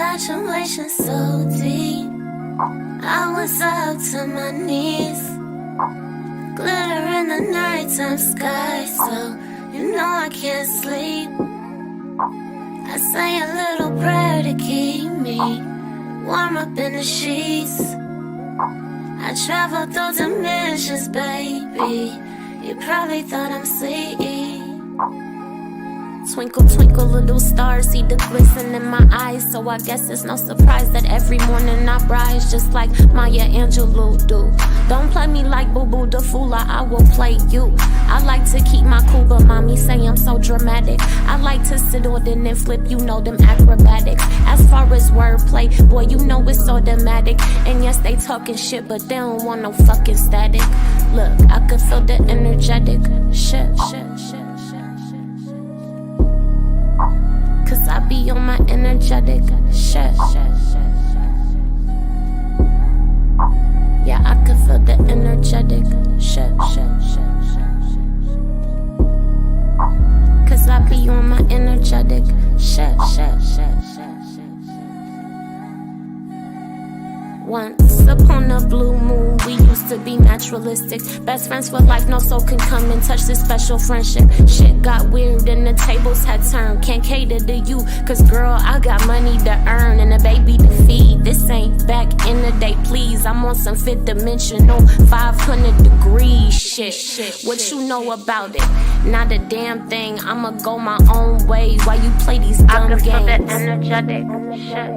infatuation so deep. I was up to my knees. Glitter in the nighttime sky, so you know I can't sleep. I say a little prayer to keep me warm up in the sheets. I travel through dimensions, baby. You probably thought I'm sweet. Twinkle, twinkle, little stars, see the glisten in my eyes. So I guess it's no surprise that every morning I rise just like Maya Angelou do. Don't play me like Boo Boo the Fool, I will play you. I like to keep my cool, but mommy say I'm so dramatic. I like to sit on it and flip, you know them acrobatics. As far as wordplay, boy, you know it's automatic. And yes, they talking shit, but they don't want no fucking static. Look, I could feel the energetic shit. Cause I be on my energetic shit. Yeah, I could feel the energetic shit. Cause I be on my energetic shit. Once upon a blue moon, we used to be naturalistic. Best friends for life, no soul can come and touch this special friendship. Shit got weird and the tables had turned. Can't cater to you, cause girl, I got money to earn and a baby to feed. This ain't back in the day, please. I'm on some fifth dimensional 500 degrees shit. What you know about it? Not a damn thing. I'ma go my own way while you play these dumb games. I can feel the energetic shit.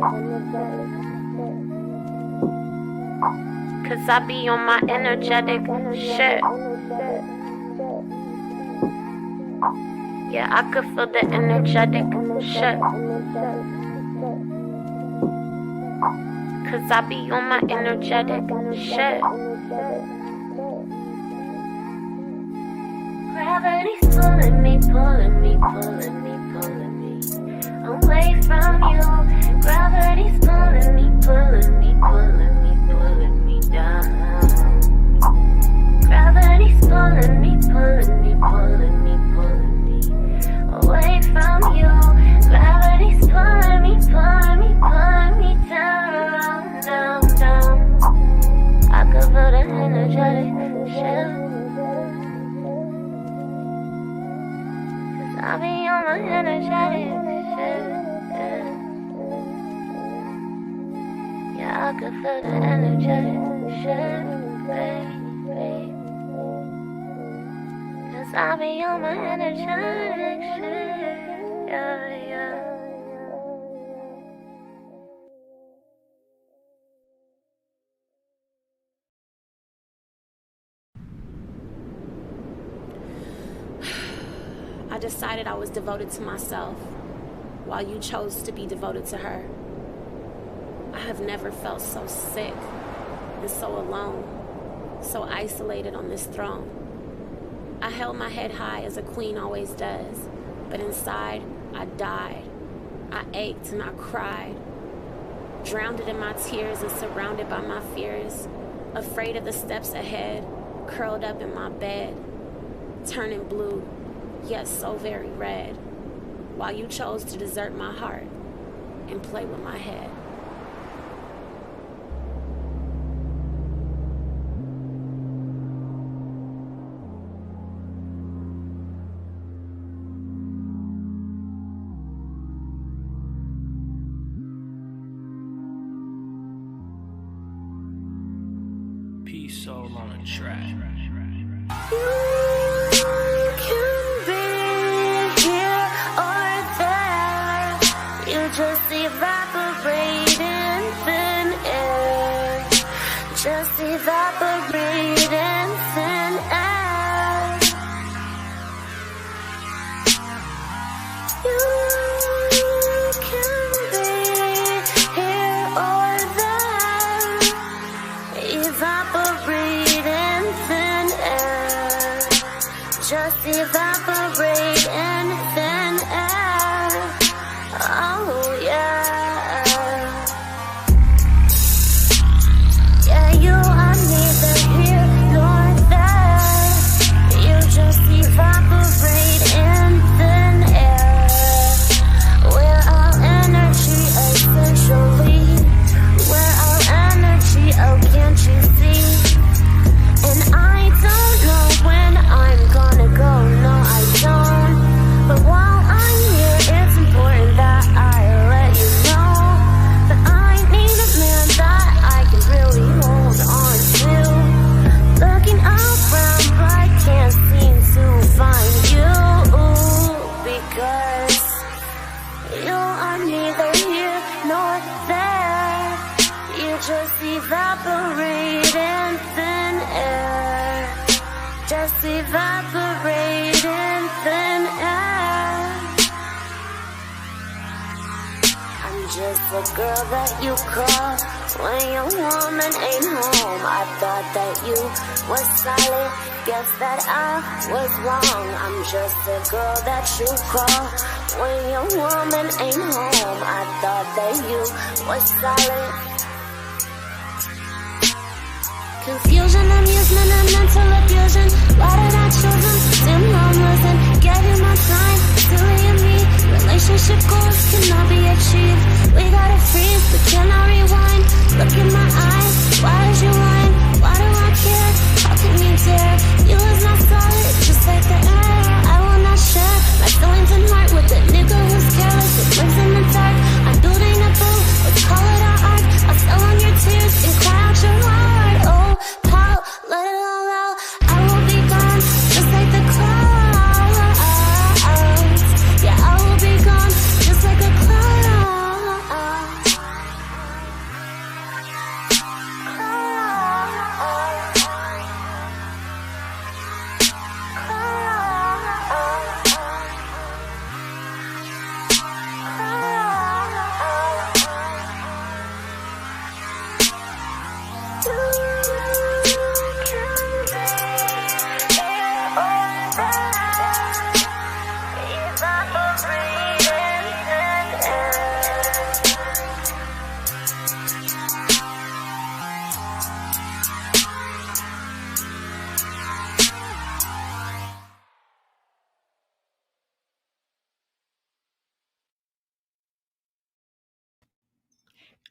Cause I be on my energetic shit. Yeah, I could feel the energetic shit. Cause I be on my energetic shit. Gravity's pulling me away from you. Gravity's pulling me down. Gravity's pulling me away from you. Gravity's pulling me down. I could feel the energetic shit. Cause I be on my energetic shit. Yeah, I could feel the energetic shit, baby. Cause I be on my energetic shit, yeah. I decided I was devoted to myself, while you chose to be devoted to her. I have never felt so sick and so alone, so isolated on this throne. I held my head high as a queen always does, but inside I died. I ached and I cried, drowned in my tears and surrounded by my fears, afraid of the steps ahead, curled up in my bed, turning blue, yet so very red, while you chose to desert my heart and play with my head. Peace soul on a track. You can be here or there. You just evaporate in thin air. Just evaporate in thin air. You can be here or there. Evaporate in thin air. Just evaporate in thin air. Oh yeah. Yeah, you are neither here nor there. You just evaporate in thin air. We're all energy essential. You are neither here nor there. You just evaporate in thin air. Just evaporate in thin air. I'm just a girl that you call when your woman ain't home. I thought that you was solid, guess that I was wrong. I'm just a girl that you call when your woman ain't home. I thought that you was solid. Confusion, amusement, and mental abusing. Why did I choose them? Still I'm losing. Gave you my time, still in me. Relationship goals cannot be achieved. We gotta freeze, we cannot rewind. Look in my eyes, why did you whine? Why do I care? How can you dare? You is not solid, just like the air. I will not share my feelings and heart with a nigga who's careless. It lives in the dark. I'm building a boat, let's call it our art. I'll sell on your tears and cry out your heart. Oh, pout, let it all out. I will be gone, just like the clouds. Yeah, I will be gone, just like a cloud.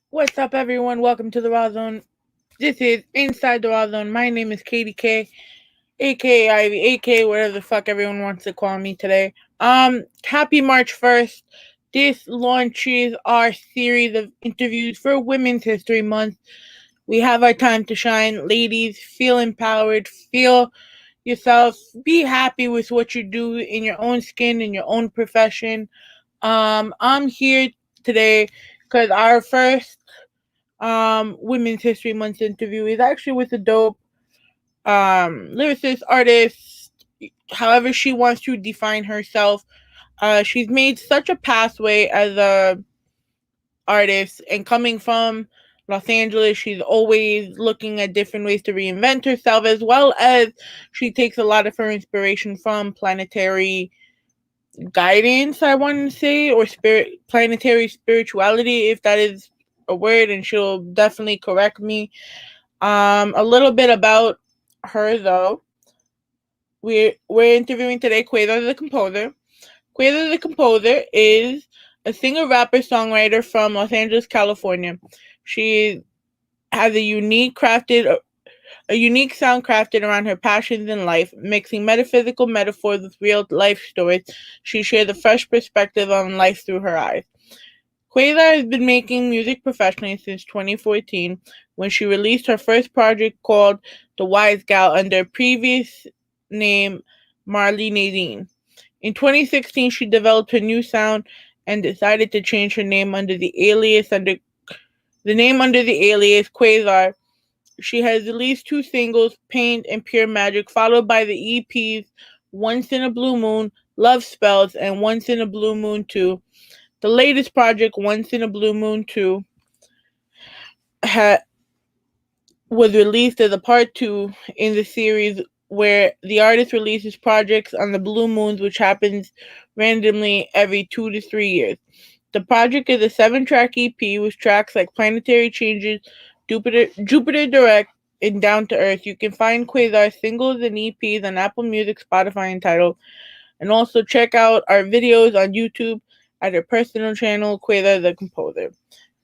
What's up, everyone? Welcome to the Rawrrzone. This is Inside the Rawrrzone. My name is Katie K, aka Ivy, aka whatever the fuck everyone wants to call me today. Happy March 1st. This launches our series of interviews for Women's History Month. We have our time to shine. Ladies, feel empowered, feel yourself, be happy with what you do in your own skin, in your own profession. I'm here today because our first Women's History Month interview is actually with a dope lyricist, artist, however she wants to define herself. She's made such a pathway as a artist, and coming from Los Angeles, she's always looking at different ways to reinvent herself, as well as she takes a lot of her inspiration from planetary guidance, I want to say, or planetary spirituality, if that is a word, and she'll definitely correct me. A little bit about her, though. We're interviewing today Quasar the Composer. Quasar the Composer is a singer, rapper, songwriter from Los Angeles, California. She has a unique sound crafted around her passions in life, mixing metaphysical metaphors with real life stories. She shares a fresh perspective on life through her eyes. Quasar has been making music professionally since 2014, when she released her first project called The Wise Gal under a previous name, Marlee Nadine. In 2016, she developed her new sound and decided to change her name under the alias Quasar. She has released 2 singles, Paint and Pure Magic, followed by the EPs Once in a Blue Moon, Love Spells, and Once in a Blue Moon 2. The latest project, Once in a Blue Moon 2, was released as a part 2 in the series where the artist releases projects on the blue moons, which happens randomly every 2 to 3 years. The project is a 7-track EP with tracks like Planetary Changes, Jupiter Direct, and Down to Earth. You can find Quasar's singles and EPs on Apple Music, Spotify, and Tidal. And also check out our videos on YouTube at her personal channel, Quasar the Composer.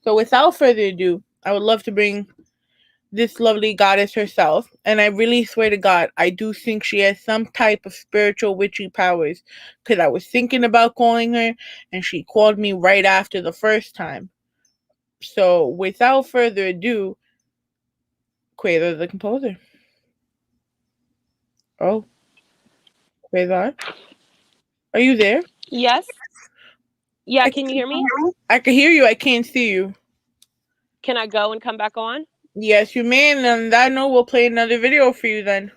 So without further ado, I would love to bring this lovely goddess herself, and I really swear to God, I do think she has some type of spiritual witchy powers, because I was thinking about calling her, and she called me right after the first time. So without further ado, Quasar the Composer. Oh, Quasar? Are you there? Yes. Yeah, can you hear me? I can hear you. I can't see you. Can I go and come back on? Yes, you may, and on that note, we'll play another video for you then.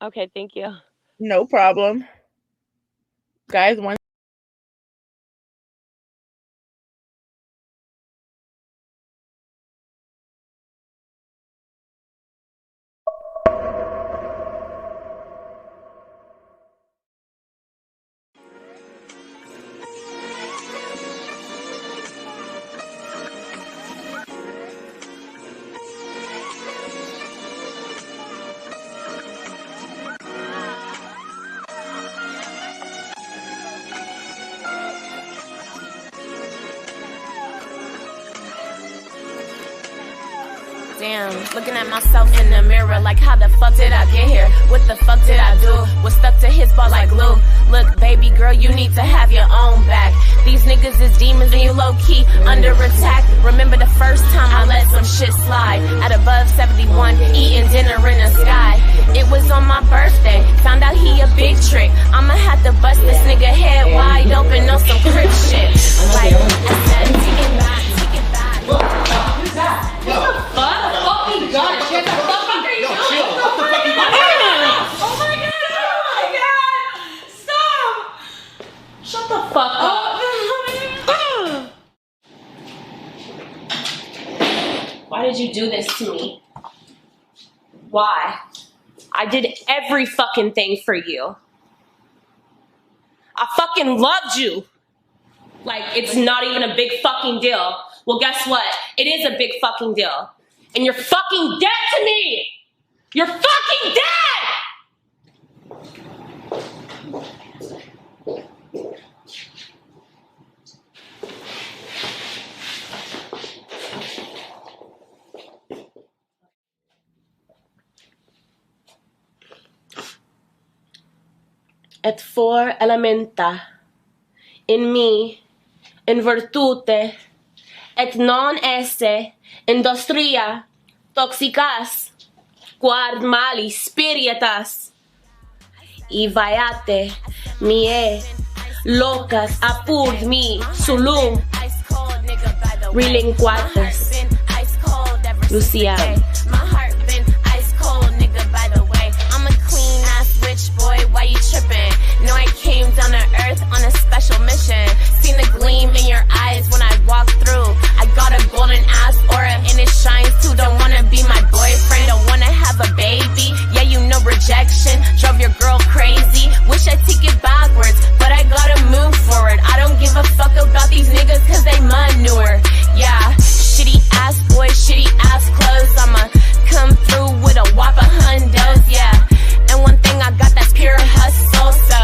Okay, thank you. No problem. Guys, one. Damn, looking at myself in the mirror like how the fuck did I get here? What the fuck did I do? Was stuck to his ball like glue. Look, baby girl, you need to have your own back. These niggas is demons and you low-key under attack. Remember the first time I let some shit slide at above 71, eating dinner in the sky. It was on my birthday, found out he a big trick. I'ma have to bust this nigga head wide open on some crip shit. Like, I said, take it back, take it back. Who's that? What the fuck? Fucking god, shit, the fuck are you doing? What the fuck are you doing? Oh my god! Stop! Shut the fuck up. Why did you do this to me? Why? I did every fucking thing for you. I fucking loved you. Like, it's not even a big fucking deal. Well, guess what? It is a big fucking deal. And you're fucking dead to me! You're fucking dead! Et for elementa in me, in virtute, et non esse industria toxicas, quad mali spiritas, Ivaiate mie locas apud mi sulum relinquatas Lucian. My heart been ice cold, nigga, by the way. I'm a clean ass bitch, boy, why you tripping? No, I came down to earth on a special mission. Seen the gleam in your eyes when I walk through. I got a golden ass aura and it shines too. Don't wanna be my boyfriend, don't wanna have a baby. Yeah, you know rejection drove your girl crazy. Wish I take it backwards, but I gotta move forward. I don't give a fuck about these niggas cause they manure. Yeah, shitty ass boy, shitty ass clothes. I'ma come through with a whopper hundos, yeah. And one thing I got, that's pure hustle, so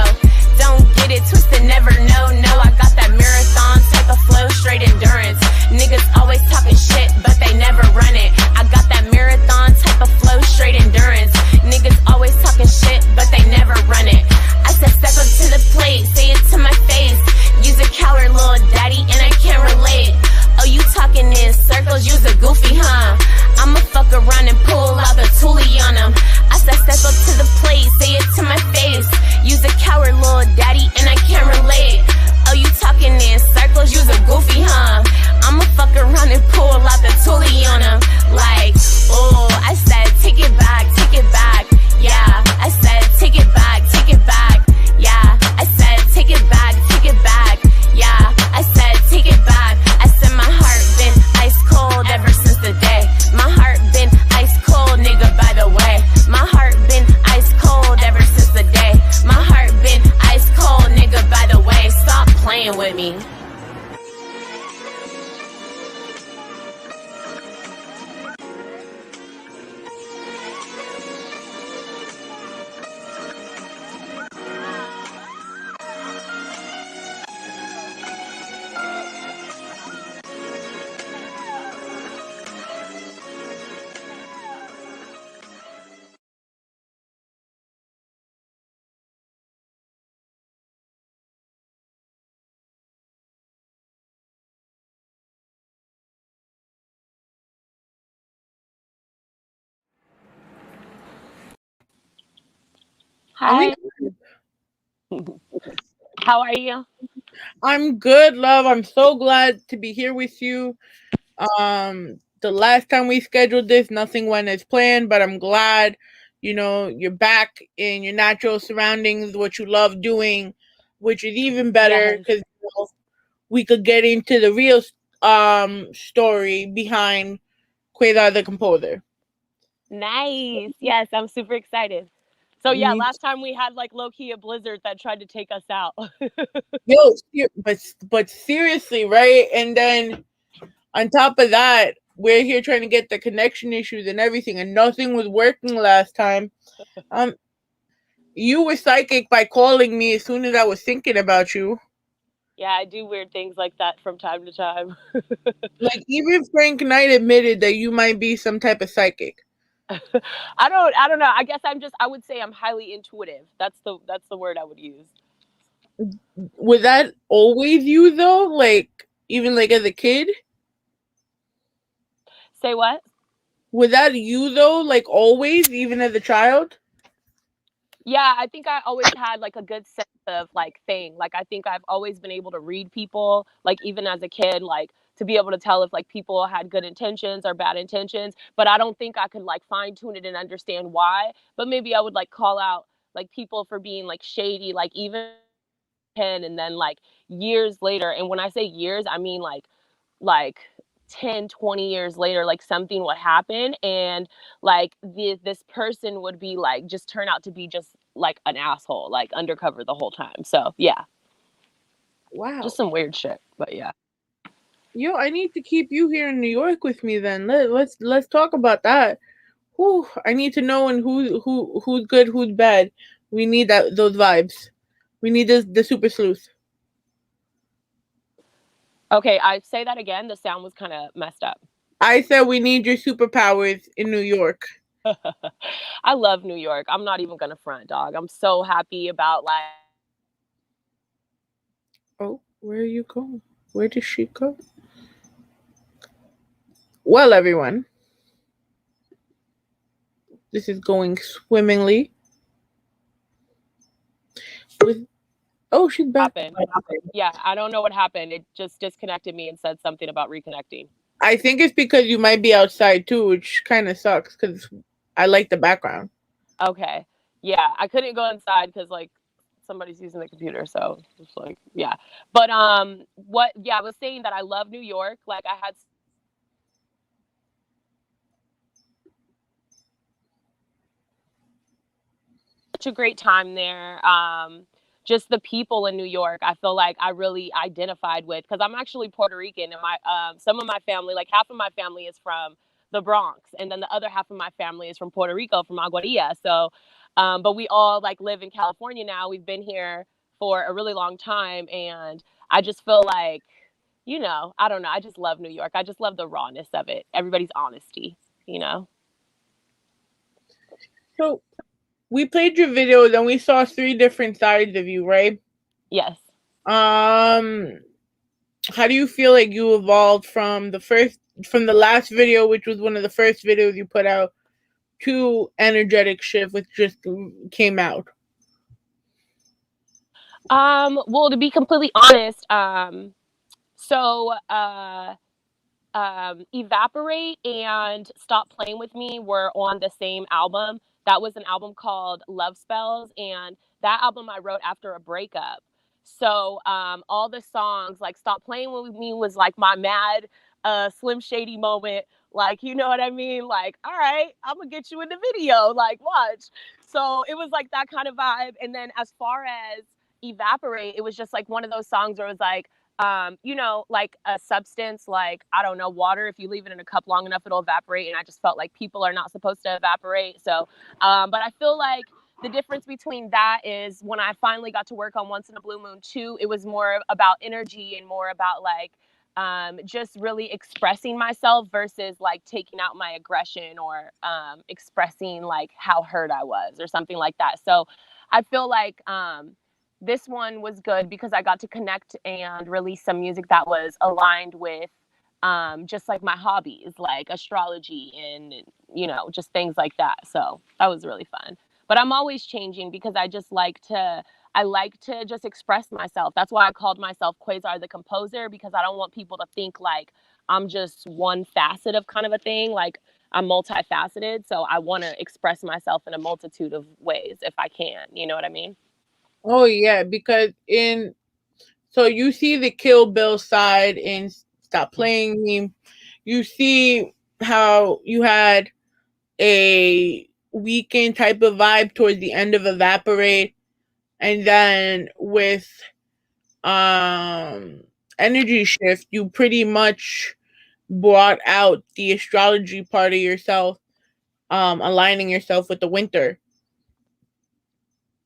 don't get it twisted, never know, no. I got that marathon type of flow, straight endurance. Niggas always talking shit, but they never run it. I got that marathon type of flow, straight endurance. Niggas always talking shit, but they never run it. I said step up to the plate, say it to my face. Use a coward, little daddy, and I can't relate. Oh, you talking in circles, you's a goofy, huh? I'ma fuck around and pull out the toolie on him. I said step up to the plate, say it to my face. Use a coward, little daddy, and I can't relate. Oh, you talking in circles, you's a goofy, huh? I'ma fuck around and pull out the toolie on him. Like, oh, I said take it back, yeah. I said take it back, yeah. I said take it back, yeah. I said take it back. I said my heart been ice cold ever since the day. My heart been ice cold, nigga, by the way. My heart been ice cold ever since the day. My heart been ice cold, nigga, by the way. Stop playing with me. Hi. How are you? I'm good, love. I'm so glad to be here with you. The last time we scheduled this, nothing went as planned, but I'm glad, you're back in your natural surroundings, what you love doing, which is even better Yes. because we could get into the real story behind Quasar the Composer. Nice. Yes, I'm super excited. So yeah, Me, last time we had like low key a blizzard that tried to take us out. yo, but seriously, right? And then on top of that, we're here trying to get the connection issues and everything, and nothing was working last time. Um, you were psychic by calling me as soon as I was thinking about you. Yeah, I do weird things like that from time to time. Like even Frank Knight admitted that you might be some type of psychic. I don't know. I guess I would say I'm highly intuitive. That's the word I would use. Was that always you though? Like even like as a kid? Say what? Was that you though? Like always, even as a child? Yeah, I think I always had like a good sense of like thing. Like I think I've always been able to read people, like even as a kid, like to be able to tell if like people had good intentions or bad intentions, but I don't think I could like fine tune it and understand why. But maybe I would like call out like people for being like shady, like even 10 and then like years later. And when I say years, I mean like 10, 20 years later, like something would happen and like this person would be like just turn out to be just like an asshole, like undercover the whole time. So yeah, Wow. just some weird shit, but yeah. Yo, I need to keep you here in New York with me then. Let's talk about that. Whew, I need to know and who's good, who's bad. We need those vibes. We need the super sleuth. Okay, I say that again, the sound was kind of messed up. I said we need your superpowers in New York. I love New York. I'm not even gonna front, dog. I'm so happy about like Oh, where are you going? Where did she go? Well, everyone, this is going swimmingly. With oh, she's back. happened. Yeah, I don't know what happened. It just disconnected me and said something about reconnecting. I think it's because you might be outside too, which kind of sucks because I like the background. Okay. Yeah, I couldn't go inside because like somebody's using the computer, so it's like yeah. But what? Yeah, I was saying that I love New York. Like I had such a great time there. Just the people in New York, I feel like I really identified with because I'm actually Puerto Rican, and my some of my family, like half of my family, is from the Bronx, and then the other half of my family is from Puerto Rico, from Aguadilla. So, but we all like live in California now. We've been here for a really long time, and I just feel like, I don't know. I just love New York. I just love the rawness of it. Everybody's honesty, you know. So we played your videos and we saw three different sides of you, right? Yes. Um, how do you feel like you evolved from the last video, which was one of the first videos you put out, to Energetic Shift, which just came out? Well, to be completely honest, so Evaporate and Stop Playing With Me were on the same album. That was an album called Love Spells, and that album I wrote after a breakup. So all the songs like Stop Playing With Me was like my mad Slim Shady moment. Like, you know what I mean? Like, all right, I'm gonna get you in the video. Like, watch. So it was like that kind of vibe. And then as far as Evaporate, it was just like one of those songs where it was like, like a substance, like, I don't know, water, if you leave it in a cup long enough, it'll evaporate. And I just felt like people are not supposed to evaporate. So, but I feel like the difference between that is when I finally got to work on Once in a Blue Moon 2, it was more about energy and more about like, just really expressing myself versus like taking out my aggression or expressing like how hurt I was or something like that. So I feel like this one was good because I got to connect and release some music that was aligned with just like my hobbies, like astrology and, just things like that. So that was really fun. But I'm always changing because I just like to, I like to just express myself. That's why I called myself Quasar the Composer, because I don't want people to think like I'm just one facet of kind of a thing. Like, I'm multifaceted, so I want to express myself in a multitude of ways if I can. You know what I mean? Oh yeah, because so you see the Kill Bill side in Stop Playing Me. You see how you had a Weekend type of vibe towards the end of Evaporate, and then with Energy Shift, you pretty much brought out the astrology part of yourself, aligning yourself with the winter.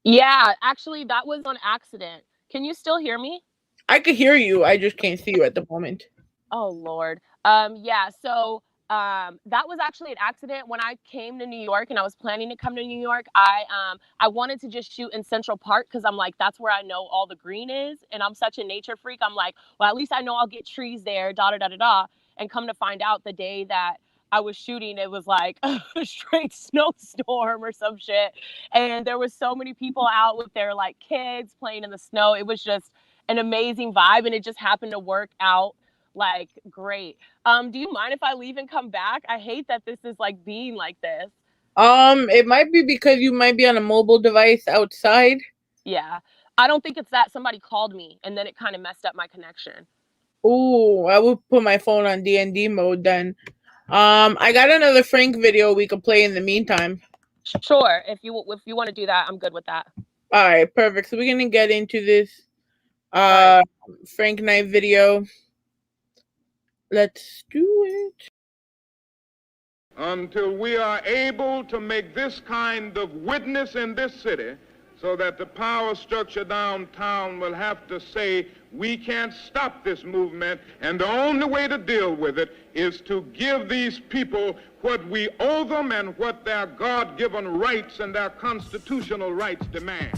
Yeah, actually, that was on accident. Can you still hear me? I could hear you. I just can't see you at the moment. Oh Lord. Yeah, so that was actually an accident. When I came to New York and I was planning to come to New York, I wanted to just shoot in Central Park because I'm like, that's where I know all the green is, and I'm such a nature freak. I'm like, well, at least I know I'll get trees there, da da da da da. And come to find out, the day that I was shooting, it was like a straight snowstorm or some shit. And there was so many people out with their like kids playing in the snow. It was just an amazing vibe, and it just happened to work out like great. Do you mind if I leave and come back? I hate that this is like being like this. It might be because you might be on a mobile device outside. Yeah, I don't think it's that. Somebody called me and then it kind of messed up my connection. Ooh, I would put my phone on D&D mode then. I got another Frank video we could play in the meantime. Sure, if you want to do that, I'm good with that. All right, perfect. So we're gonna get into this Frank Knight video. Let's do it. Until we are able to make this kind of witness in this city, so that the power structure downtown will have to say, we can't stop this movement, and the only way to deal with it is to give these people what we owe them and what their God-given rights and their constitutional rights demand.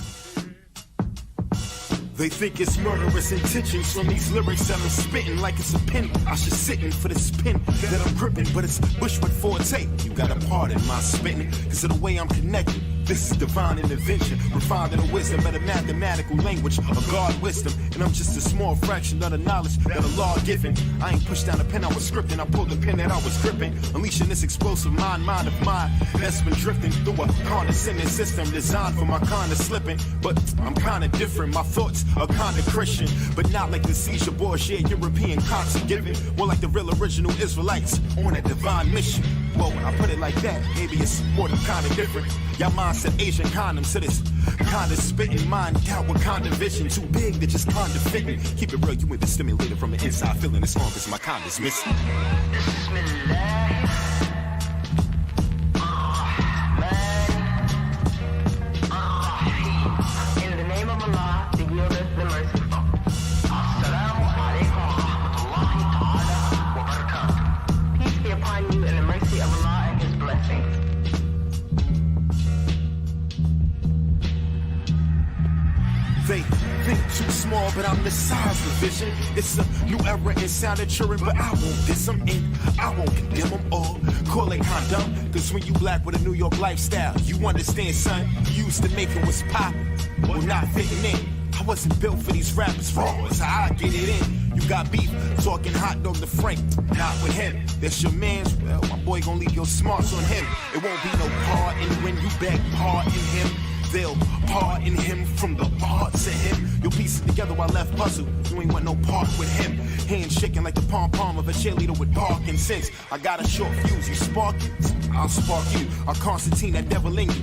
They think it's murderous intentions from these lyrics that I'm spitting like it's a pin. I should sit in for this pin that I'm gripping, but it's Bushwick forte. You gotta pardon my spitting, cause of the way I'm connected. This is divine intervention, refined in the wisdom of the mathematical language of God wisdom. And I'm just a small fraction of the knowledge that the law given. I ain't pushed down the pen I was scripting, I pulled the pen that I was gripping. Unleashing this explosive mind of mine that's been drifting through a condescending system designed for my kind of slipping. But I'm kinda different, my thoughts are kinda Christian, but not like the seizure Borgia European concert giving. More like the real original Israelites on a divine mission. Well, when I put it like that, maybe it's more than kinda different. Y'all mind said Asian condoms to this kinda spitting, mind doubt with kind of vision. Too big to just kinda fitting. Keep it real, you ain't been stimulated from the inside, feeling the song cause my condo's missing. In the name of Allah, the yieldeth, the merciful. Assalamu alaikum wa rahmatullahi ta'ala wa barakatuh. Peace be upon you and the mercy of Allah and His blessings. They think too small, but I'm the size of vision. It's a new era in sound and children, but I won't diss them and I won't condemn them all. Call it condom, cause when you black with a New York lifestyle, you understand, son, you used to make it was poppin', well not fitting in. I wasn't built for these rappers, raw as how I get it in. You got beef, talking hot dog to Frank, not with him. That's your man's, well, my boy gon' leave your smarts on him. It won't be no pardon when you beg pardon him. They'll pardon him from the parts of him. You'll piece it together while left puzzled. You ain't want no part with him. Hands shaking like the pom-pom of a cheerleader with Parkinson's. I got a short fuse, you spark it, I'll spark you. I'll Constantine that devil in you.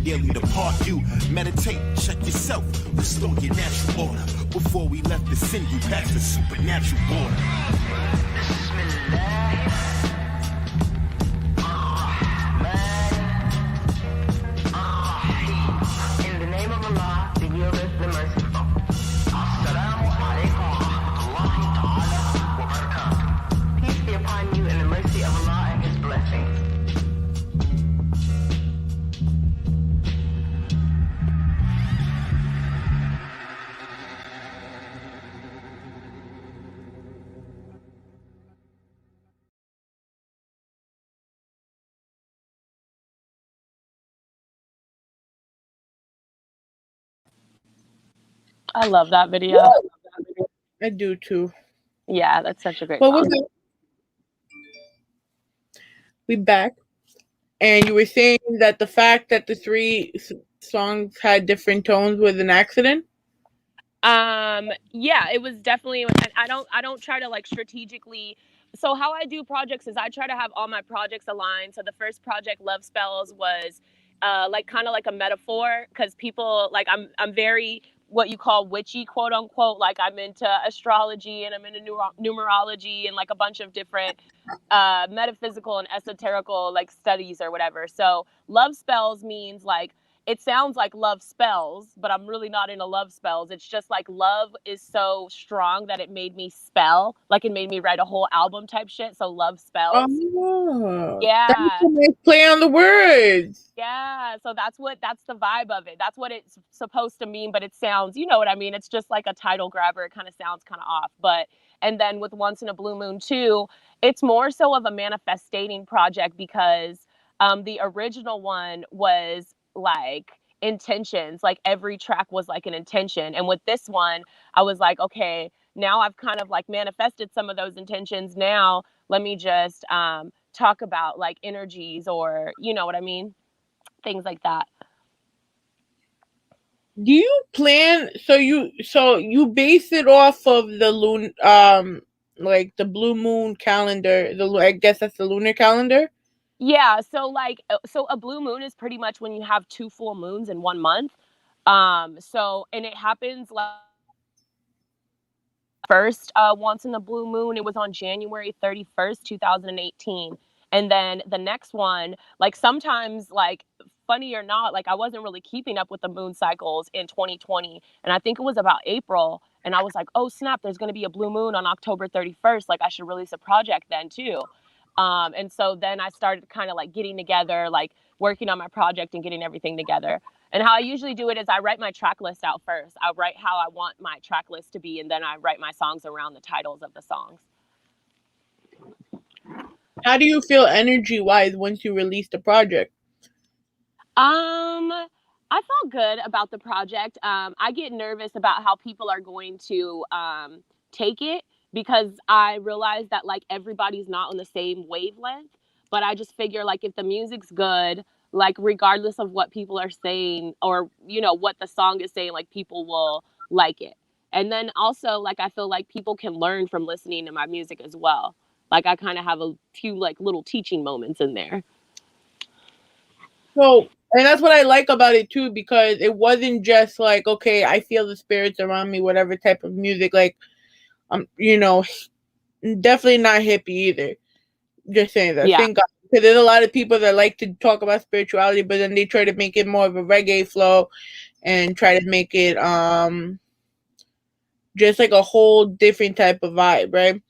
Daily depart you. Meditate, check yourself, restore your natural order. Before we left to send you past the supernatural border. In the name of Allah, the yieldeth, the merciful. Assalamu alaikum wa rahmatullahi ta'ala wa barakatuh. Peace be upon you and the mercy of Allah and His blessings. I love that video. I do too. Yeah, that's such a great But song. we back, and you were saying that the fact that the three songs had different tones was an accident. Yeah, it was definitely, and I don't try to like strategically. So how I do projects is I try to have all my projects aligned. So the first project, Love Spells, was like kind of like a metaphor, because people like I'm very what you call witchy, quote unquote. Like I'm into astrology and I'm into numerology and like a bunch of different metaphysical and esoterical like studies or whatever. So Love Spells means like, it sounds like love spells, but I'm really not into love spells. It's just like love is so strong that it made me spell, like it made me write a whole album type shit. So Love Spells. Oh, Yeah. that's a nice play on the words. Yeah, so that's the vibe of it. That's what it's supposed to mean, but it sounds, you know what I mean? It's just like a title grabber. It kind of sounds kind of off. But, and then with Once in a Blue Moon 2, it's more so of a manifestating project, because the original one was like intentions. Like every track was like an intention. And with this one, I was like, okay, now I've kind of like manifested some of those intentions. Now let me just talk about like energies, or you know what I mean? Things like that. Do you plan? So you base it off of the like the blue moon calendar. I guess that's the lunar calendar. Yeah, so like so a blue moon is pretty much when you have 2 full moons in 1 month. So, and it happens like first once in the blue moon, it was on January 31st, 2018. And then the next one, like sometimes, like funny or not, like I wasn't really keeping up with the moon cycles in 2020, and I think it was about April, and I was like, oh snap, there's going to be a blue moon on October 31st, like I should release a project then too. And so then I started kind of like getting together, like working on my project and getting everything together. And how I usually do it is I write my track list out first. I write how I want my track list to be, and then I write my songs around the titles of the songs. How do you feel energy wise once you release the project? I felt good about the project. I get nervous about how people are going to take it, because I realize that like everybody's not on the same wavelength. But I just figure like if the music's good, like regardless of what people are saying, or you know what the song is saying, like people will like it. And then also like I feel like people can learn from listening to my music as well. Like I kind of have a few like little teaching moments in there. So, and that's what I like about it too, because it wasn't just like, okay, I feel the spirits around me, whatever type of music. Like, you know, definitely not hippie either. Just saying that. Yeah. Thank God. Because there's a lot of people that like to talk about spirituality, but then they try to make it more of a reggae flow and try to make it just like a whole different type of vibe, right?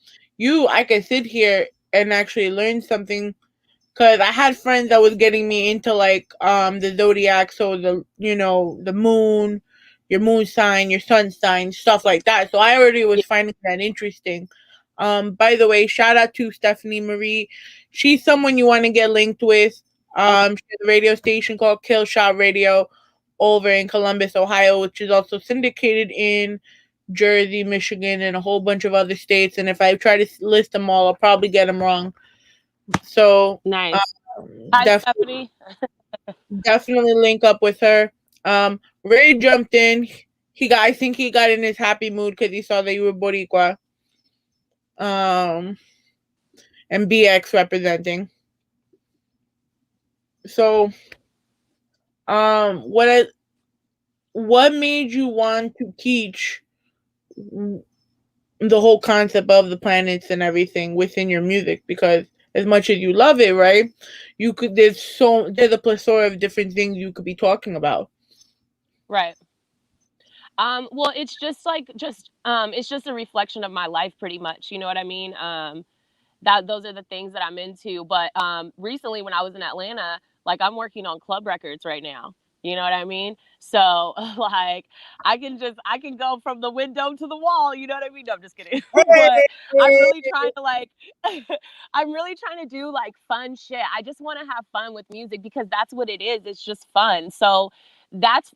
I can sit here and actually learn something, because I had friends that was getting me into like the zodiac, so the moon, your moon sign, your sun sign, stuff like that. So I already was finding that interesting. By the way, shout out to Stephanie Marie. She's someone you want to get linked with. She has a radio station called Kill Shot Radio over in Columbus, Ohio, which is also syndicated in Jersey, Michigan, and a whole bunch of other states. And if I try to list them all, I'll probably get them wrong. So nice. Hi, Stephanie. Definitely link up with her. Ray jumped in. I think he got in his happy mood because he saw that you were Boricua. And BX representing. So, what made you want to teach the whole concept of the planets and everything within your music? Because as much as you love it, right, there's a plethora of different things you could be talking about. Right. Well, it's just it's just a reflection of my life, pretty much. You know what I mean? Those are the things that I'm into. But recently, when I was in Atlanta, like I'm working on club records right now. You know what I mean? So like I can go from the window to the wall. You know what I mean? No, I'm just kidding. But I'm really trying to I'm really trying to do like fun shit. I just want to have fun with music, because that's what it is. It's just fun. So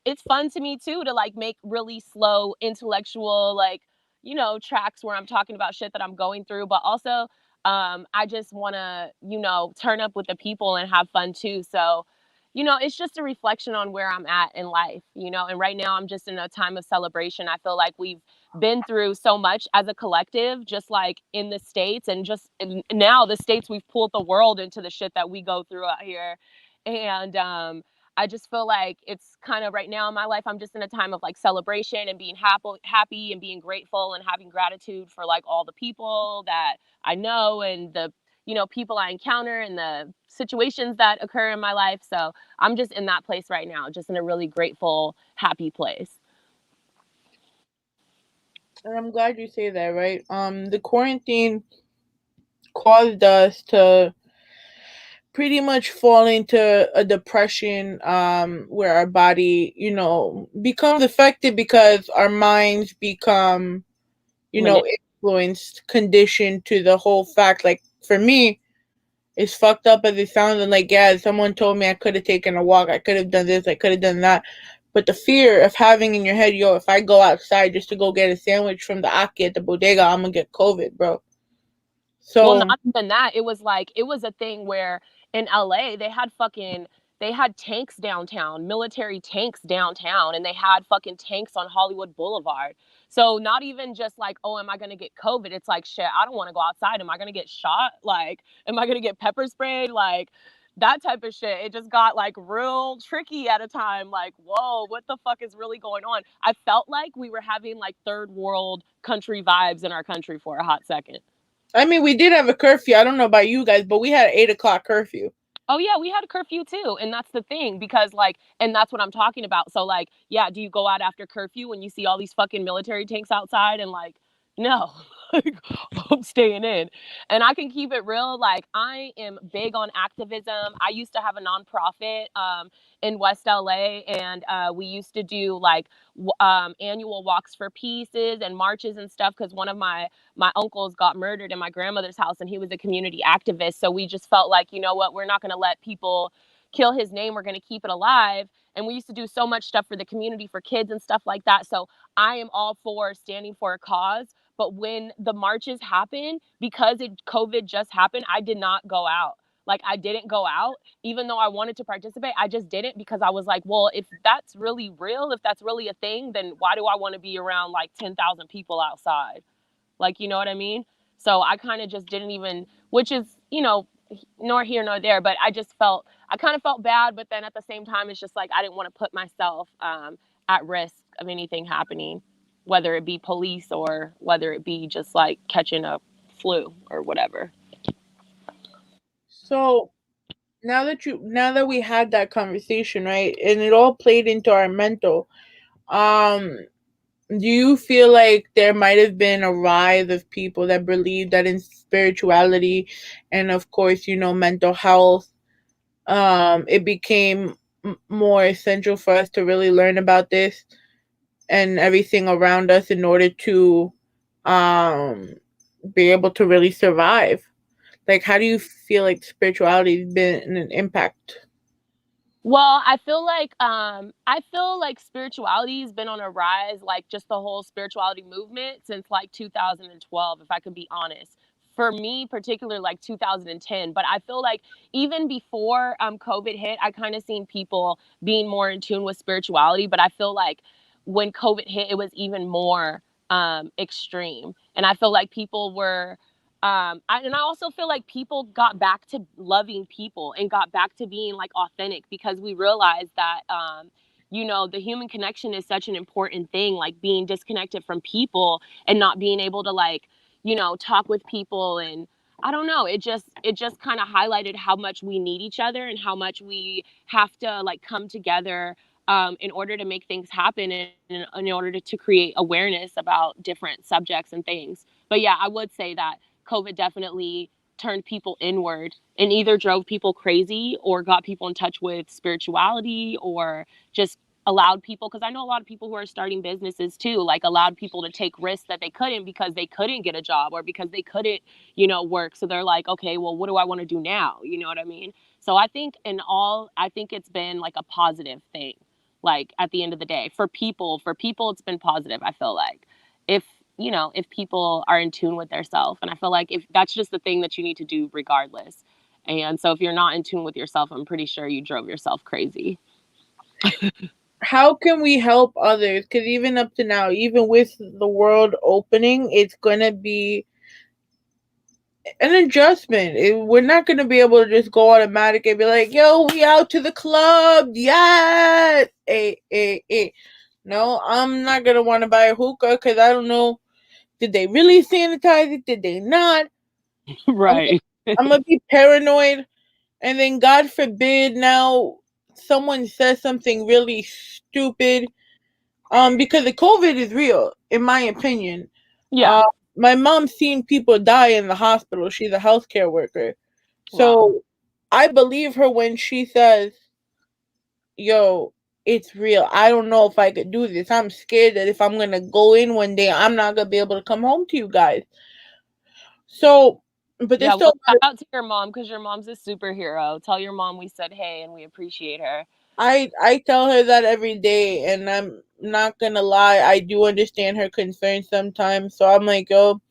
it's fun to me too, to like make really slow intellectual, like, you know, tracks where I'm talking about shit that I'm going through, but also I just want to, you know, turn up with the people and have fun too. So, you know, it's just a reflection on where I'm at in life, you know, and right now I'm just in a time of celebration. I feel like we've been through so much as a collective, just like in the States, and just now the States, we've pulled the world into the shit that we go through out here. And I just feel like it's kind of right now in my life, I'm just in a time of like celebration and being happy and being grateful and having gratitude for like all the people that I know and the, you know, people I encounter and the situations that occur in my life. So I'm just in that place right now, just in a really grateful, happy place. And I'm glad you say that, right? The quarantine caused us to pretty much fall into a depression, where our body, you know, becomes affected because our minds become, you know, influenced, conditioned to the whole fact. Like for me, it's fucked up as it sounds, and like, yeah, someone told me I could have taken a walk, I could have done this, I could have done that. But the fear of having in your head, yo, if I go outside just to go get a sandwich from the Aki at the bodega, I'm gonna get COVID, bro. Well, So not even that. It was like, it was a thing where in LA, they had tanks downtown, military tanks downtown, and they had fucking tanks on Hollywood Boulevard. So not even just like, oh, am I going to get COVID? It's like, shit, I don't want to go outside. Am I going to get shot? Like, am I going to get pepper sprayed? Like, that type of shit. It just got like real tricky at a time. Like, whoa, what the fuck is really going on? I felt like we were having like third world country vibes in our country for a hot second. I mean, we did have a curfew. I don't know about you guys, but we had an 8 o'clock curfew. Oh yeah, we had a curfew too. And that's the thing, because like, and that's what I'm talking about. So like, yeah, do you go out after curfew when you see all these fucking military tanks outside? And like, no, like, I'm staying in. And I can keep it real. Like, I am big on activism. I used to have a nonprofit in West LA, and we used to do like annual walks for pieces and marches and stuff, because one of my uncles got murdered in my grandmother's house, and he was a community activist. So we just felt like, you know what, we're not going to let people kill his name. We're going to keep it alive. And we used to do so much stuff for the community, for kids and stuff like that. So I am all for standing for a cause. But when the marches happened, because COVID just happened, I did not go out. Like, I didn't go out, even though I wanted to participate. I just didn't, because I was like, well, if that's really real, if that's really a thing, then why do I want to be around like 10,000 people outside? Like, you know what I mean? So I kind of just didn't even, which is, you know, nor here nor there, but I kind of felt bad. But then at the same time, it's just like, I didn't want to put myself at risk of anything happening, whether it be police or whether it be just like catching a flu or whatever. So now that we had that conversation, right, and it all played into our mental, do you feel like there might have been a rise of people that believe that in spirituality and of course, you know, mental health, it became more essential for us to really learn about this and everything around us in order to um be able to really survive? Like, how do you feel like spirituality has been an impact? Well, I feel like spirituality has been on a rise, like just the whole spirituality movement since like 2012, if I could be honest. For me, particularly like 2010, but I feel like even before COVID hit, I kind of seen people being more in tune with spirituality. But I feel like when COVID hit, it was even more extreme, and I feel like people were and I also feel like people got back to loving people and got back to being like authentic, because we realized that you know, the human connection is such an important thing, like being disconnected from people and not being able to, like, you know, talk with people. And I don't know, it just kind of highlighted how much we need each other and how much we have to like come together in order to make things happen, and in order to create awareness about different subjects and things. But yeah, I would say that COVID definitely turned people inward and either drove people crazy or got people in touch with spirituality, or just allowed people, because I know a lot of people who are starting businesses too, like allowed people to take risks that they couldn't, because they couldn't get a job or because they couldn't, you know, work. So they're like, okay, well, what do I want to do now? You know what I mean? So I think I think it's been like a positive thing. like at the end of the day. For people it's been positive, I feel like. If if people are in tune with their self. And I feel like if that's just the thing that you need to do regardless. And so if you're not in tune with yourself, I'm pretty sure you drove yourself crazy. How can we help others? Because even up to now, even with the world opening, it's going to be an adjustment. We're not going to be able to just go automatic and be like, yo, we out to the club. Yeah. No, I'm not going to want to buy a hookah because I don't know. Did they really sanitize it? Did they not? Right. I'm going to be paranoid. And then, God forbid, now someone says something really stupid. Because the COVID is real, in my opinion. Yeah. My mom's seen people die in the hospital. She's a healthcare worker. So Wow. I believe her when she says, yo, it's real. I don't know if I could do this. I'm scared that if I'm going to go in one day, I'm not going to be able to come home to you guys. So, but there's still... shout out to your mom, because your mom's a superhero. Tell your mom we said hey and we appreciate her. I tell her that every day, and I'm not gonna lie, I do understand her concerns sometimes. So I'm like, yo,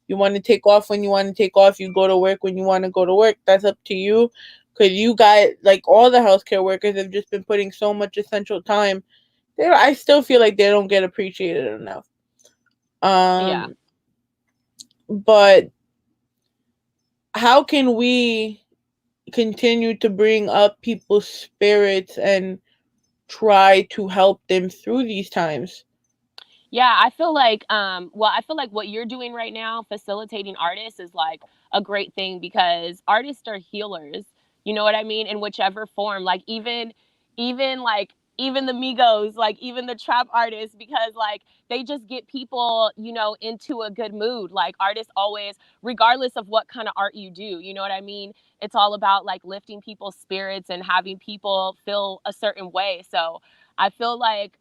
you want to take off when you want to take off, you go to work when you want to go to work. That's up to you, because you got, like, all the healthcare workers have just been putting so much essential time. I still feel like they don't get appreciated enough. Yeah. But how can we continue to bring up people's spirits and try to help them through these times? Yeah, I feel like what you're doing right now, facilitating artists, is like a great thing, because artists are healers. You know what I mean? In whichever form, like even the Migos, like even the trap artists, because like they just get people, into a good mood. Like artists always, regardless of what kind of art you do, you know what I mean? It's all about like lifting people's spirits and having people feel a certain way. So I feel like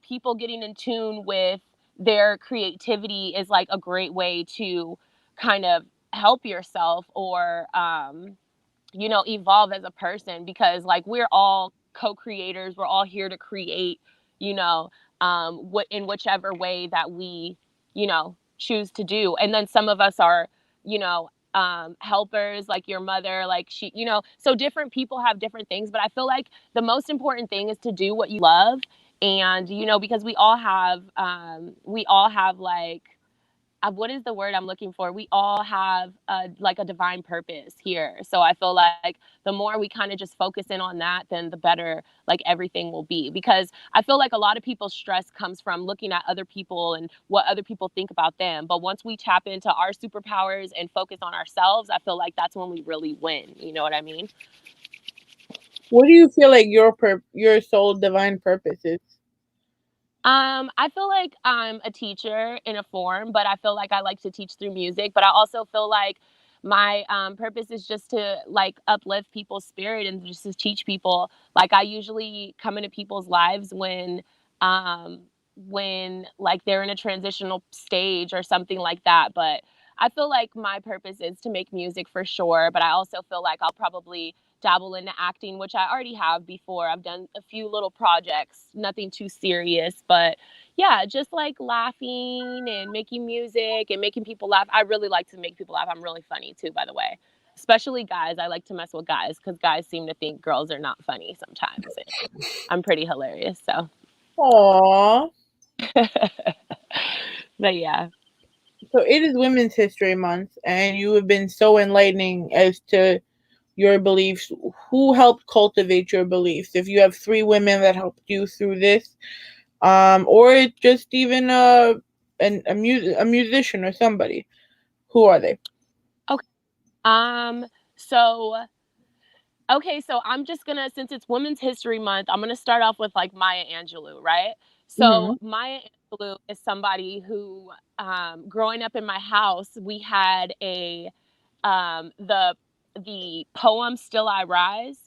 people getting in tune with their creativity is like a great way to kind of help yourself, or evolve as a person, because like we're all co-creators. We're all here to create, what in whichever way that we, choose to do. And then some of us are, helpers, like your mother, like she, so different people have different things. But I feel like the most important thing is to do what you love. And, because we all have like, what is the word I'm looking for? We all have like a divine purpose here. So I feel like the more we kind of just focus in on that, then the better like everything will be. Because I feel like a lot of people's stress comes from looking at other people and what other people think about them. But once we tap into our superpowers and focus on ourselves, I feel like that's when we really win. You know what I mean? What do you feel like your soul divine purpose is? I feel like I'm a teacher in a form, but I feel like I like to teach through music. But I also feel like my purpose is just to like uplift people's spirit and just to teach people. Like I usually come into people's lives when like they're in a transitional stage or something like that. But I feel like my purpose is to make music for sure. But I also feel like I'll probably dabble into acting, which I already have before. I've done a few little projects, nothing too serious, but yeah, just like laughing and making music and making people laugh. I really like to make people laugh. I'm really funny too, by the way. Especially guys. I like to mess with guys because guys seem to think girls are not funny sometimes. I'm pretty hilarious, so. Aww. But yeah. So it is Women's History Month, and you have been so enlightening as to your beliefs. Who helped cultivate your beliefs? If you have 3 women that helped you through this, or just even a musician or somebody, who are they? Okay. So I'm just gonna, since it's Women's History Month, I'm gonna start off with like Maya Angelou, right? So Maya Angelou is somebody who, growing up in my house, we had the poem "Still I Rise"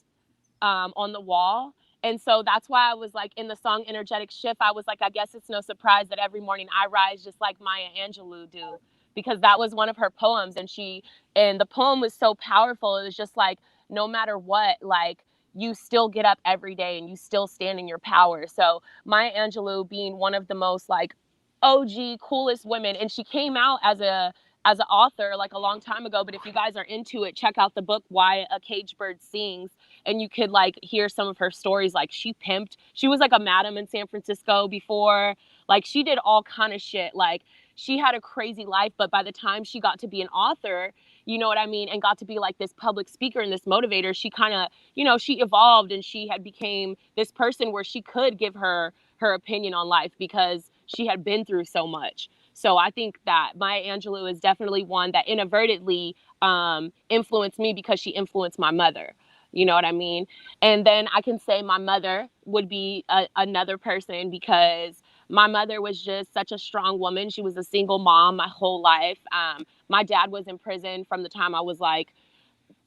on the wall. And so that's why I was like, in the song Energetic Shift, I was like, I guess it's no surprise that every morning I rise just like Maya Angelou do, because that was one of her poems. And the poem was so powerful. It was just like, no matter what, like, you still get up every day and you still stand in your power. So Maya Angelou being one of the most like OG coolest women, and she came out as an author like a long time ago, but if you guys are into it, check out the book Why a Caged Bird Sings, and you could like hear some of her stories. Like she was like a madam in San Francisco before, like she did all kind of shit. Like she had a crazy life, but by the time she got to be an author, you know what I mean, and got to be like this public speaker and this motivator, she kind of, you know, she evolved and she had became this person where she could give her opinion on life because she had been through so much. So I think that Maya Angelou is definitely one that inadvertently influenced me because she influenced my mother. You know what I mean? And then I can say my mother would be another person because my mother was just such a strong woman. She was a single mom my whole life. My dad was in prison from the time I was like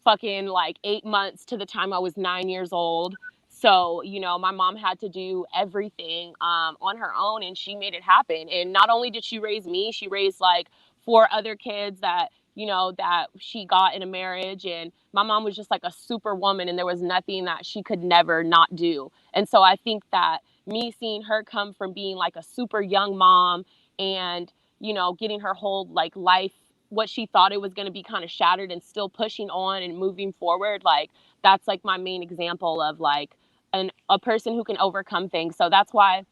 fucking like 8 months to the time I was 9 years old. So, you know, my mom had to do everything on her own, and she made it happen. And not only did she raise me, she raised like 4 other kids that, you know, that she got in a marriage. And my mom was just like a super woman, and there was nothing that she could never not do. And so I think that me seeing her come from being like a super young mom and, you know, getting her whole like life, what she thought it was going to be, kind of shattered, and still pushing on and moving forward, like that's like my main example of like a person who can overcome things. So that's why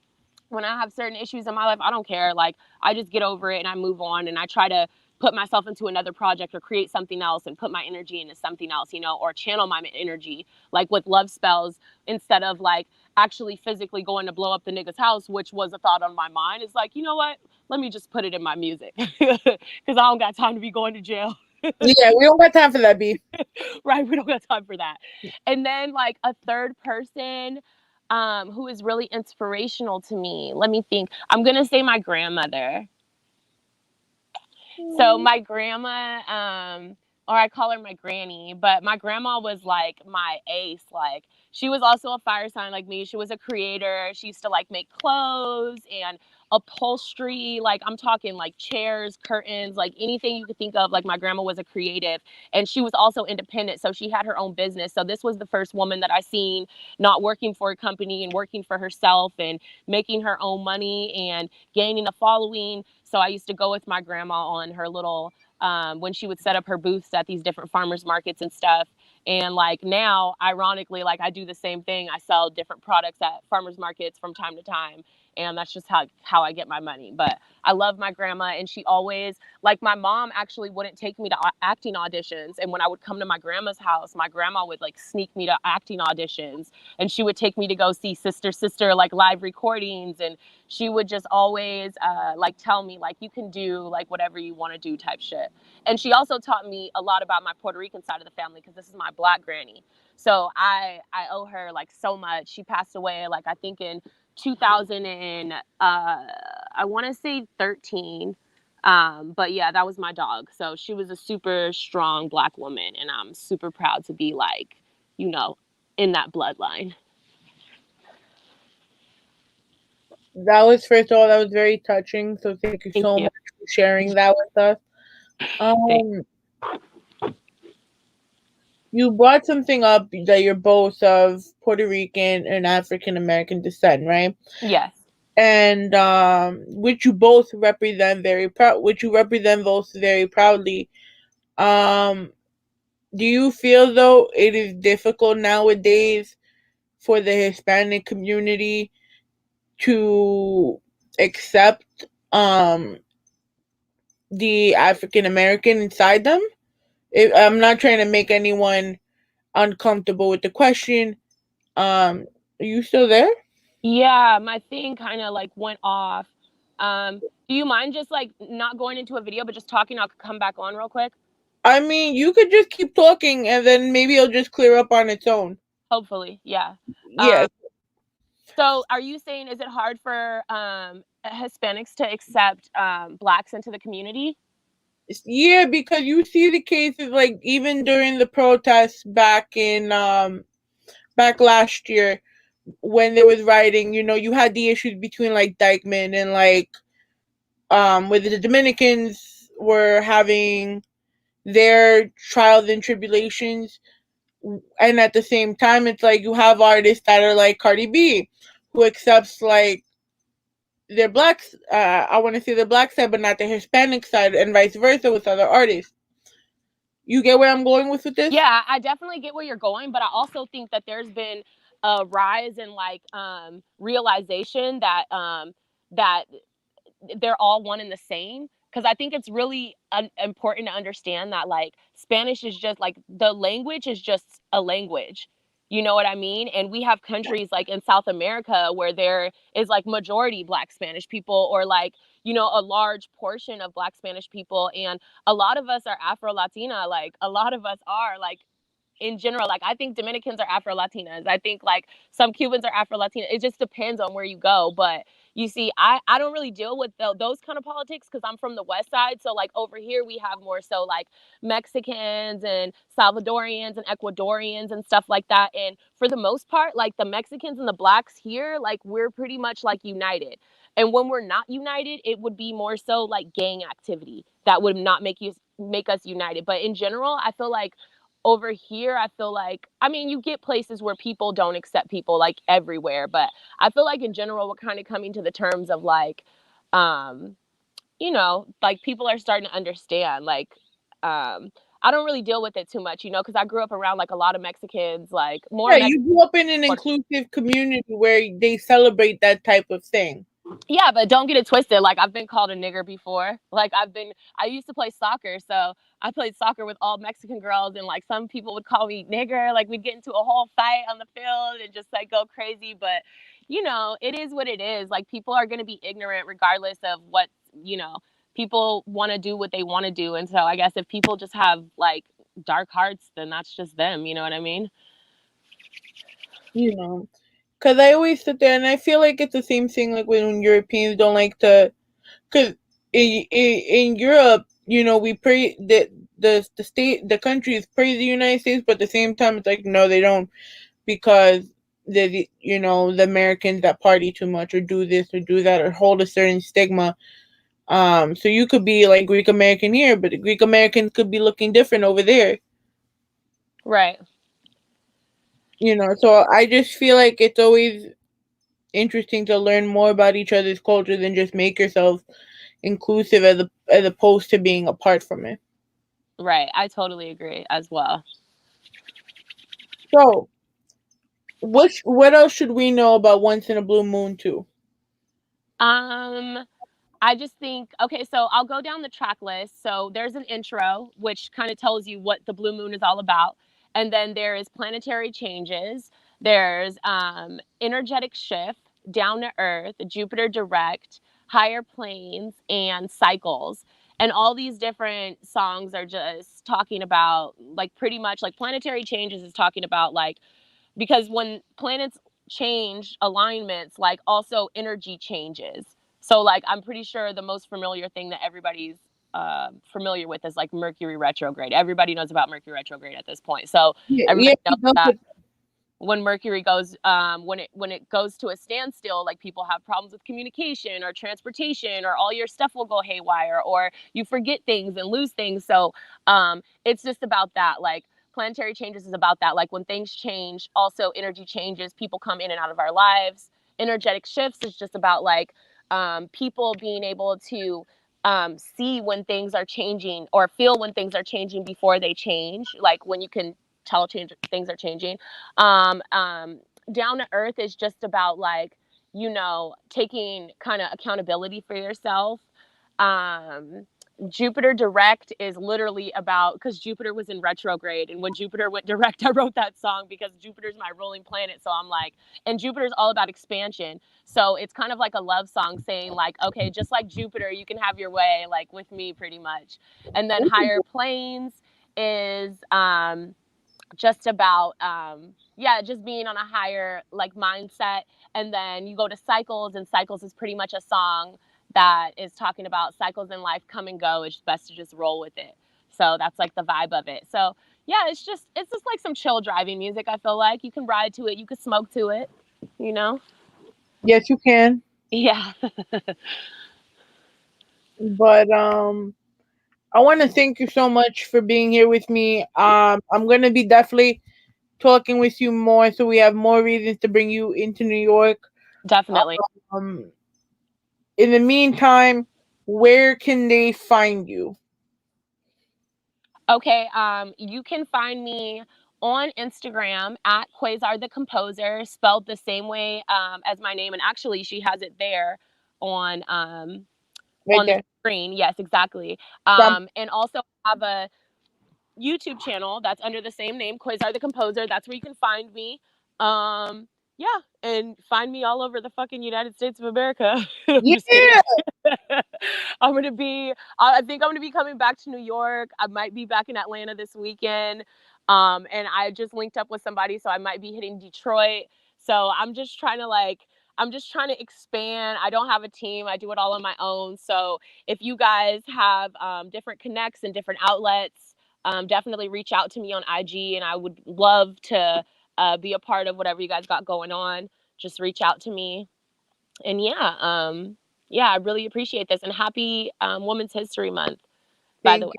when I have certain issues in my life, I don't care. Like I just get over it and I move on, and I try to put myself into another project or create something else and put my energy into something else, you know, or channel my energy, like with love spells, instead of like actually physically going to blow up the nigga's house, which was a thought on my mind. It's like, you know what? Let me just put it in my music because I don't got time to be going to jail. Yeah, we don't got time for that, B. Right, we don't got time for that. And then like a third person who is really inspirational to me. Let me think. I'm gonna say my grandmother. So my grandma, or I call her my granny, but my grandma was like my ace. Like she was also a fire sign like me. She was a creator. She used to like make clothes and upholstery. Like I'm talking like chairs, curtains, like anything you could think of. Like my grandma was a creative, and she was also independent. So she had her own business. So this was the first woman that I seen not working for a company and working for herself and making her own money and gaining a following. So I used to go with my grandma on her little, when she would set up her booths at these different farmers markets and stuff. And like now, ironically, like I do the same thing. I sell different products at farmers markets from time to time. And that's just how I get my money. But I love my grandma, and she always, like my mom actually wouldn't take me to acting auditions. And when I would come to my grandma's house, my grandma would like sneak me to acting auditions, and she would take me to go see Sister like live recordings. And she would just always like tell me like you can do like whatever you want to do type shit. And she also taught me a lot about my Puerto Rican side of the family because this is my Black granny. So I owe her like so much. She passed away like I think in 2000 and I want to say 13. But yeah, that was my dog. So she was a super strong Black woman, and I'm super proud to be like, you know, in that bloodline. That was, first of all, that was very touching. So thank you so much for sharing that with us. You brought something up that you're both of Puerto Rican and African American descent, right? Yes. And which you both represent very proudly. Do you feel though it is difficult nowadays for the Hispanic community to accept the African American inside them? I'm not trying to make anyone uncomfortable with the question. Are you still there? Yeah, my thing kind of like went off. Do you mind just like not going into a video but just talking? I'll come back on real quick. I mean, you could just keep talking and then maybe it'll just clear up on its own. Hopefully, yeah. Yes. So are you saying, is it hard for Hispanics to accept Blacks into the community? Yeah, because you see the cases like even during the protests back in back last year when there was rioting, you know, you had the issues between like Dykeman and like where the Dominicans were having their trials and tribulations. and at the same time, it's like you have artists that are like Cardi B, who accepts like their blacks. I want to say the black side, but not the Hispanic side, and vice versa with other artists. You get where I'm going with this? Yeah, I definitely get where you're going, but I also think that there's been a rise in like realization that that they're all one and the same, because I think it's really important to understand that like Spanish is just like the language is just a language. You know what I mean? And we have countries like in South America where there is like majority Black Spanish people, or like, you know, a large portion of Black Spanish people. And a lot of us are Afro-Latina. Like a lot of us are like, in general, like I think Dominicans are Afro-Latinas. I think like some Cubans are Afro-Latina. It just depends on where you go. But you see, I don't really deal with those kind of politics because I'm from the West Side. So like over here, we have more so like Mexicans and Salvadorians and Ecuadorians and stuff like that. And for the most part, like the Mexicans and the Blacks here, like we're pretty much like united. And when we're not united, it would be more so like gang activity that would not make us united. But in general, I feel like over here, I feel like, I mean, you get places where people don't accept people like everywhere, but I feel like in general, we're kind of coming to the terms of like, you know, like people are starting to understand, like, I don't really deal with it too much, you know, because I grew up around like a lot of Mexicans, like more. Yeah, you grew up in an inclusive community where they celebrate that type of thing. Yeah, but don't get it twisted. Like I've been called a nigger before. Like I used to play soccer, so I played soccer with all Mexican girls, and like some people would call me nigger. Like we'd get into a whole fight on the field and just like go crazy. But you know, it is what it is. Like people are gonna be ignorant regardless of what, you know, people want to do what they want to do. And so I guess if people just have like dark hearts, then that's just them. You know what I mean? You know. Because I always sit there and I feel like it's the same thing like when Europeans don't like to, because in Europe, you know, we pray that the countries praise the United States, but at the same time it's like no, they don't, because the you know, the Americans that party too much or do this or do that or hold a certain stigma. So you could be like Greek American here, but the Greek Americans could be looking different over there. Right. You know, so I just feel like it's always interesting to learn more about each other's cultures and just make yourself inclusive as opposed to being apart from it. Right. I totally agree as well. So, what else should we know about Once in a Blue Moon 2? I just think, okay, so I'll go down the track list. So there's an intro, which kind of tells you what the Blue Moon is all about. And then there is Planetary Changes. There's Energetic Shift, Down to Earth, Jupiter Direct, Higher Planes, and Cycles. And all these different songs are just talking about, like, pretty much, like, Planetary Changes is talking about, like, because when planets change alignments, like, also energy changes. So, like, I'm pretty sure the most familiar thing that everybody's familiar with is like Mercury retrograde. Everybody knows about Mercury retrograde at this point. So everybody knows that when Mercury goes, when it goes to a standstill, like people have problems with communication or transportation, or all your stuff will go haywire, or you forget things and lose things. So it's just about that. Like Planetary Changes is about that. Like when things change, also energy changes. People come in and out of our lives. Energetic Shifts is just about like people being able to see when things are changing, or feel when things are changing before they change, like when you can tell things are changing. Down to Earth is just about like, you know, taking kind of accountability for yourself. Jupiter Direct is literally about, because Jupiter was in retrograde, and when Jupiter went direct, I wrote that song because Jupiter's my ruling planet. So I'm like, and Jupiter's all about expansion. So it's kind of like a love song saying like, okay, just like Jupiter, you can have your way, like with me pretty much. And then Higher Planes is just about just being on a higher like mindset. And then you go to Cycles, and Cycles is pretty much a song that is talking about cycles in life come and go. It's best to just roll with it. So that's like the vibe of it. So yeah, it's just like some chill driving music. I feel like you can ride to it, you can smoke to it, you know. Yes, you can. Yeah. But I want to thank you so much for being here with me. I'm gonna be definitely talking with you more, so we have more reasons to bring you into New York. Definitely. In the meantime, where can they find you? Okay, you can find me on Instagram at Quasar the Composer, spelled the same way as my name, and actually she has it there on Right the there. screen. Yes, exactly. From- And also have a YouTube channel that's under the same name, Quasar the Composer. That's where you can find me. Yeah, and find me all over the fucking United States of America. I'm just kidding. I'm gonna be. I think I'm gonna be coming back to New York. I might be back in Atlanta this weekend. And I just linked up with somebody, so I might be hitting Detroit. So I'm just trying to expand. I don't have a team. I do it all on my own. So if you guys have different connects and different outlets, definitely reach out to me on IG, and I would love to be a part of whatever you guys got going on. Just reach out to me. And yeah, I really appreciate this. And happy Women's History Month, by the way.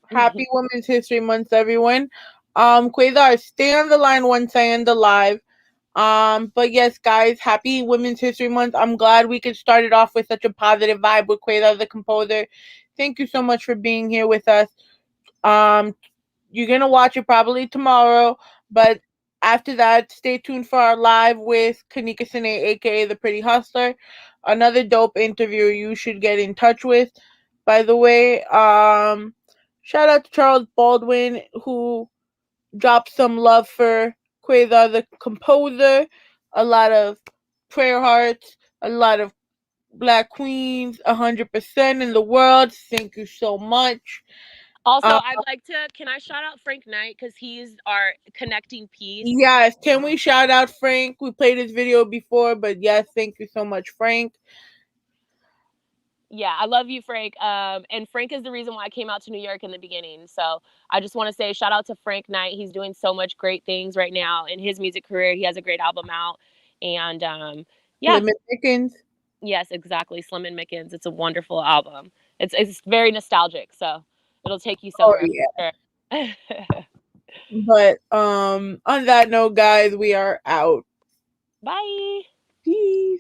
Happy Women's History Month, everyone. Quasar, stay on the line once I end the live. But yes, guys, happy Women's History Month. I'm glad we could start it off with such a positive vibe with Quasar the Composer. Thank you so much for being here with us. You're gonna watch it probably tomorrow, but after that, stay tuned for our live with Kanika Sine, aka the Pretty Hustler. Another dope interview you should get in touch with. By the way, shout out to Charles Baldwin, who dropped some love for Quasar the Composer. A lot of prayer hearts, a lot of Black Queens, 100% in the world. Thank you so much. Also, I'd like to, can I shout out Frank Knight, because he's our connecting piece. Yes, can we shout out Frank? We played his video before, but yes, thank you so much, Frank. Yeah, I love you, Frank. And Frank is the reason why I came out to New York in the beginning. So I just want to say shout out to Frank Knight. He's doing so much great things right now in his music career. He has a great album out. And yeah. Slim and Mickens. Yes, exactly. Slim and Mickens. It's a wonderful album. It's very nostalgic, so it'll take you somewhere. Oh, yeah. But on that note, guys, we are out. Bye. Peace.